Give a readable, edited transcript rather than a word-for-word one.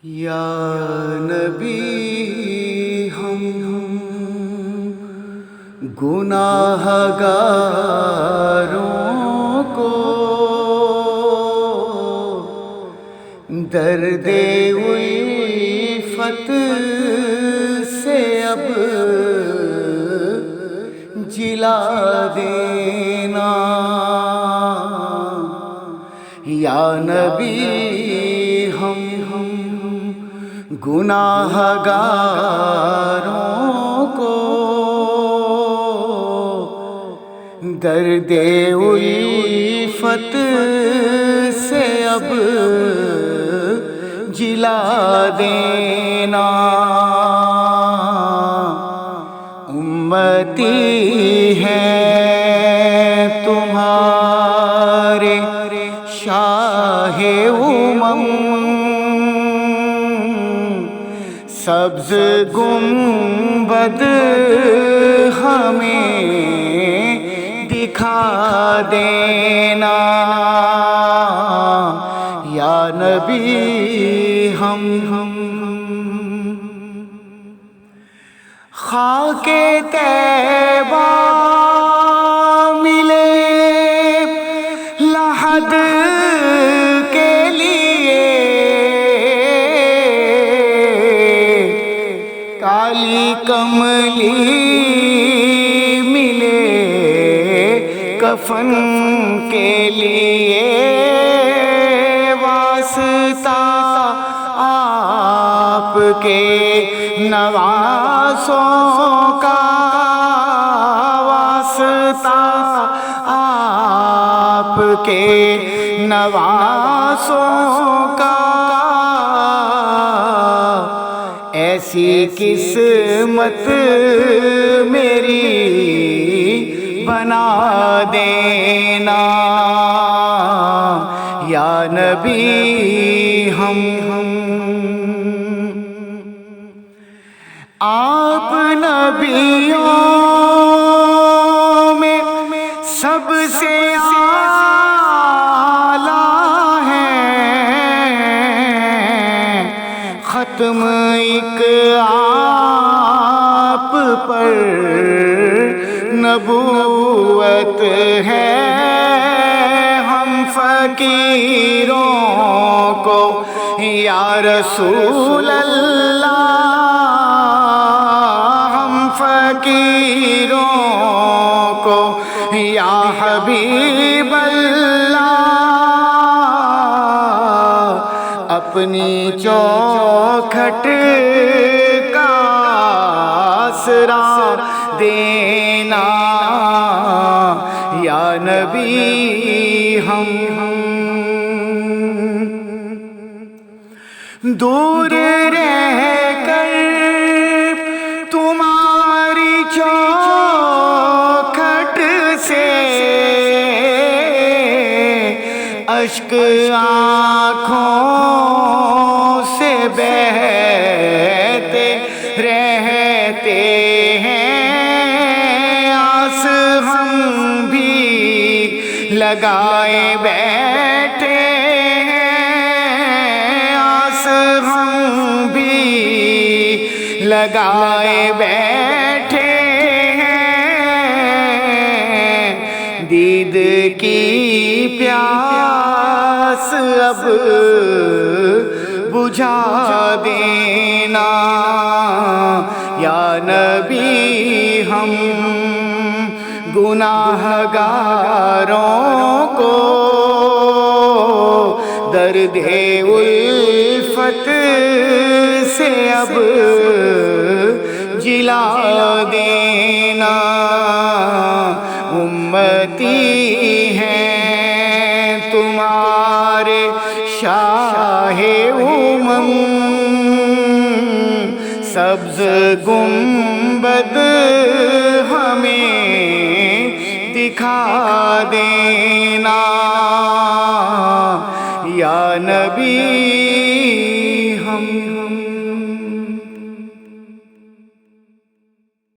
یا نبی ہم گناہ گاروں کو درد الفت سے اب جلا دینا یا نبی ہم گناہ گاروں کو درد الفت سے اب جلا دینا امتی ہیں تمہارے شاہ سبز گنبد ہمیں دکھا دینا یا نبی ہم خاک طیبہ ملے لحد کے لیے کالی کملی ملے کفن کے لیے واسطہ آپ کے نواسوں کا واسطہ آپ کے نواسوں کا ایسی قسمت میری بنا دینا یا نبی ہم آپ نبیوں میں سب سے اعلیٰ ہیں ختم ایک آپ پر نبوت ہے ہم فقیروں کو یا رسول اللہ ہم فقیروں کو یا حبیب اللہ اپنی چوکھٹ کا آسرا دینا یا نبی ہم دور رہ کر تمہاری چوکھٹ سے اشک آنکھوں سے بہتے رہتے ہیں آس ہم بھی لگائے بیٹھے ہیں آس ہم بھی لگائے بیٹھے ہیں دید کی پیاس اب بجھا دینا یا نبی ہم گناہ گاروں کو درد الفت سے اب جلا دینا امتی ہیں تمہارے شاہ سبز گنبد ہمیں دکھا دینا یا نبی